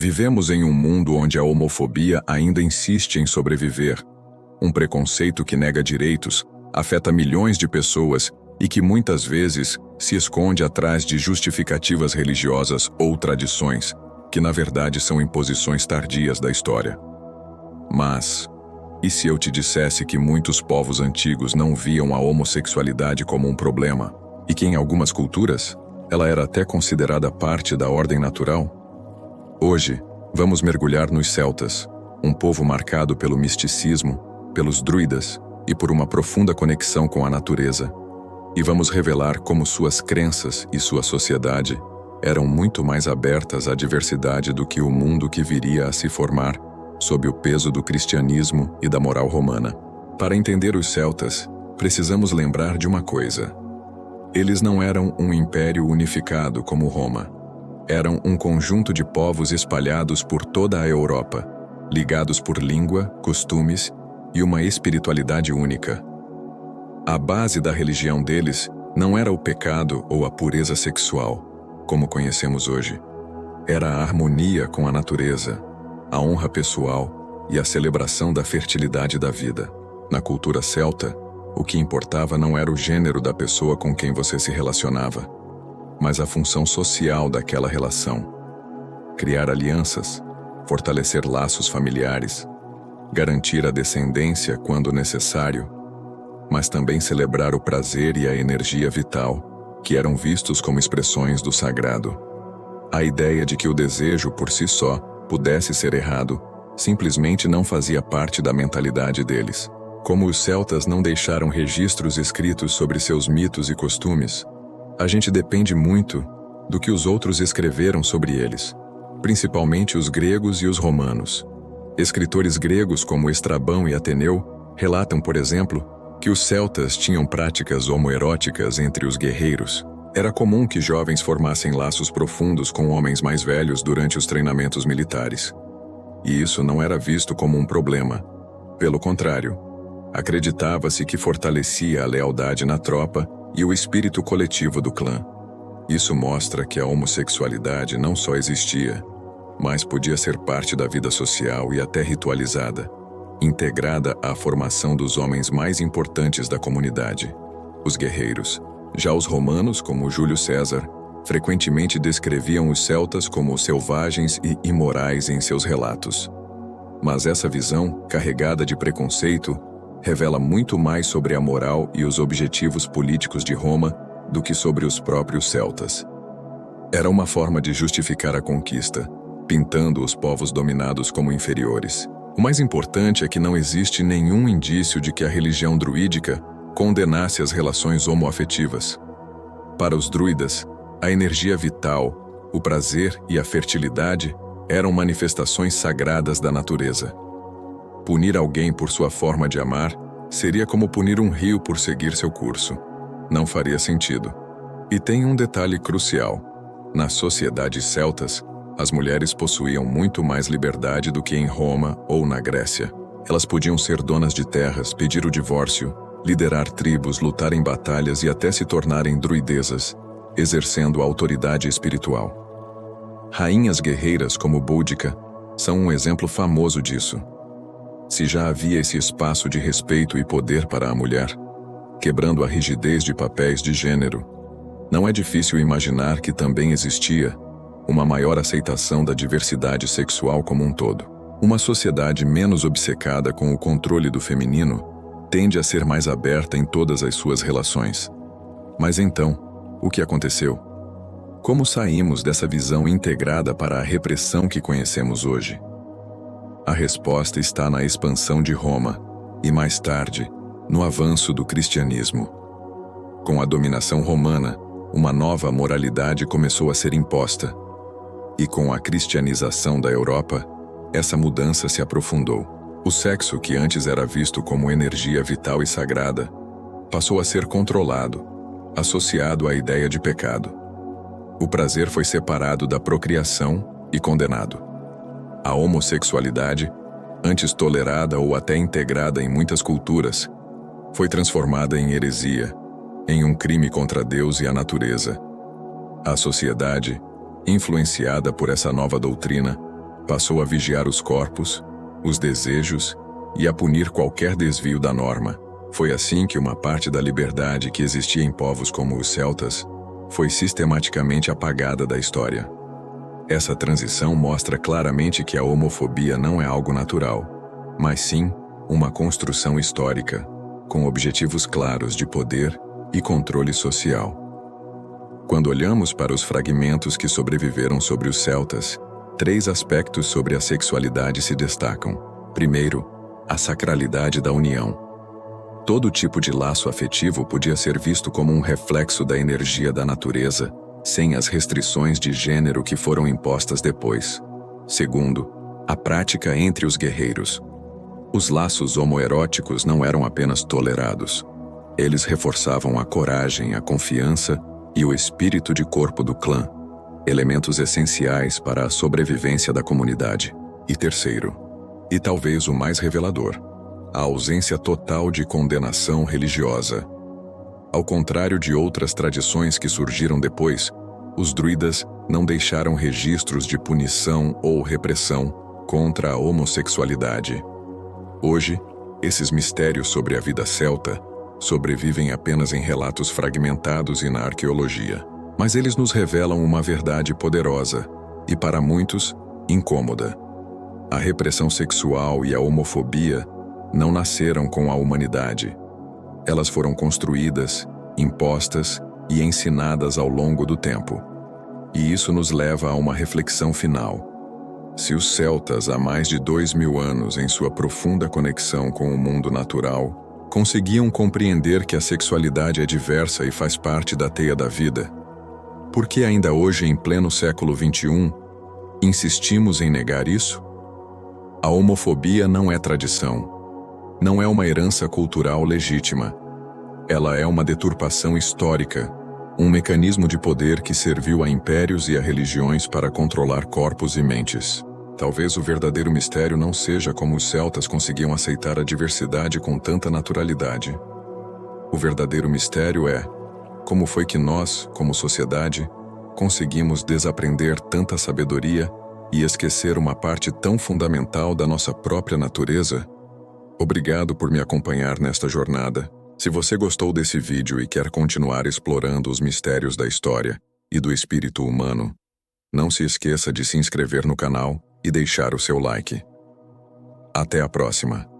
Vivemos em um mundo onde a homofobia ainda insiste em sobreviver. Um preconceito que nega direitos, afeta milhões de pessoas e que muitas vezes se esconde atrás de justificativas religiosas ou tradições, que na verdade são imposições tardias da história. Mas, e se eu te dissesse que muitos povos antigos não viam a homossexualidade como um problema, e que em algumas culturas, ela era até considerada parte da ordem natural? Hoje, vamos mergulhar nos celtas, um povo marcado pelo misticismo, pelos druidas e por uma profunda conexão com a natureza. E vamos revelar como suas crenças e sua sociedade eram muito mais abertas à diversidade do que o mundo que viria a se formar sob o peso do cristianismo e da moral romana. Para entender os celtas, precisamos lembrar de uma coisa. Eles não eram um império unificado como Roma. Eram um conjunto de povos espalhados por toda a Europa, ligados por língua, costumes e uma espiritualidade única. A base da religião deles não era o pecado ou a pureza sexual, como conhecemos hoje. Era a harmonia com a natureza, a honra pessoal e a celebração da fertilidade da vida. Na cultura celta, o que importava não era o gênero da pessoa com quem você se relacionava, mas a função social daquela relação. Criar alianças, fortalecer laços familiares, garantir a descendência quando necessário, mas também celebrar o prazer e a energia vital, que eram vistos como expressões do sagrado. A ideia de que o desejo por si só pudesse ser errado simplesmente não fazia parte da mentalidade deles. Como os celtas não deixaram registros escritos sobre seus mitos e costumes, a gente depende muito do que os outros escreveram sobre eles, principalmente os gregos e os romanos. Escritores gregos como Estrabão e Ateneu relatam, por exemplo, que os celtas tinham práticas homoeróticas entre os guerreiros. Era comum que jovens formassem laços profundos com homens mais velhos durante os treinamentos militares. E isso não era visto como um problema. Pelo contrário, acreditava-se que fortalecia a lealdade na tropa e o espírito coletivo do clã. Isso mostra que a homossexualidade não só existia, mas podia ser parte da vida social e até ritualizada, integrada à formação dos homens mais importantes da comunidade, os guerreiros. Já os romanos, como Júlio César, frequentemente descreviam os celtas como selvagens e imorais em seus relatos. Mas essa visão, carregada de preconceito, revela muito mais sobre a moral e os objetivos políticos de Roma do que sobre os próprios celtas. Era uma forma de justificar a conquista, pintando os povos dominados como inferiores. O mais importante é que não existe nenhum indício de que a religião druídica condenasse as relações homoafetivas. Para os druidas, a energia vital, o prazer e a fertilidade eram manifestações sagradas da natureza. Punir alguém por sua forma de amar seria como punir um rio por seguir seu curso. Não faria sentido. E tem um detalhe crucial. Nas sociedades celtas, as mulheres possuíam muito mais liberdade do que em Roma ou na Grécia. Elas podiam ser donas de terras, pedir o divórcio, liderar tribos, lutar em batalhas e até se tornarem druidesas, exercendo a autoridade espiritual. Rainhas guerreiras como Boudica são um exemplo famoso disso. Se já havia esse espaço de respeito e poder para a mulher, quebrando a rigidez de papéis de gênero, não é difícil imaginar que também existia uma maior aceitação da diversidade sexual como um todo. Uma sociedade menos obcecada com o controle do feminino tende a ser mais aberta em todas as suas relações. Mas então, o que aconteceu? Como saímos dessa visão integrada para a repressão que conhecemos hoje? A resposta está na expansão de Roma e, mais tarde, no avanço do cristianismo. Com a dominação romana, uma nova moralidade começou a ser imposta. E com a cristianização da Europa, essa mudança se aprofundou. O sexo, que antes era visto como energia vital e sagrada, passou a ser controlado, associado à ideia de pecado. O prazer foi separado da procriação e condenado. A homossexualidade, antes tolerada ou até integrada em muitas culturas, foi transformada em heresia, em um crime contra Deus e a natureza. A sociedade, influenciada por essa nova doutrina, Passou a vigiar os corpos, os desejos e a punir qualquer desvio da norma. Foi assim que uma parte da liberdade que existia em povos como os celtas foi sistematicamente apagada da história. Essa transição mostra claramente que a homofobia não é algo natural, mas sim uma construção histórica, com objetivos claros de poder e controle social. Quando olhamos para os fragmentos que sobreviveram sobre os celtas, 3 aspectos sobre a sexualidade se destacam. Primeiro, a sacralidade da união. Todo tipo de laço afetivo podia ser visto como um reflexo da energia da natureza, sem as restrições de gênero que foram impostas depois. Segundo, a prática entre os guerreiros. Os laços homoeróticos não eram apenas tolerados. Eles reforçavam a coragem, a confiança e o espírito de corpo do clã, elementos essenciais para a sobrevivência da comunidade. E terceiro, e talvez o mais revelador, a ausência total de condenação religiosa. Ao contrário de outras tradições que surgiram depois, os druidas não deixaram registros de punição ou repressão contra a homossexualidade. Hoje, esses mistérios sobre a vida celta sobrevivem apenas em relatos fragmentados e na arqueologia. Mas eles nos revelam uma verdade poderosa e, para muitos, incômoda. A repressão sexual e a homofobia não nasceram com a humanidade. Elas foram construídas, impostas e ensinadas ao longo do tempo. E isso nos leva a uma reflexão final. Se os celtas, há mais de 2000 anos, em sua profunda conexão com o mundo natural, conseguiam compreender que a sexualidade é diversa e faz parte da teia da vida, por que ainda hoje, em pleno século XXI, insistimos em negar isso? A homofobia não é tradição. Não é uma herança cultural legítima. Ela é uma deturpação histórica, um mecanismo de poder que serviu a impérios e a religiões para controlar corpos e mentes. Talvez o verdadeiro mistério não seja como os celtas conseguiam aceitar a diversidade com tanta naturalidade. O verdadeiro mistério é como foi que nós, como sociedade, conseguimos desaprender tanta sabedoria e esquecer uma parte tão fundamental da nossa própria natureza? Obrigado por me acompanhar nesta jornada. Se você gostou desse vídeo e quer continuar explorando os mistérios da história e do espírito humano, não se esqueça de se inscrever no canal e deixar o seu like. Até a próxima!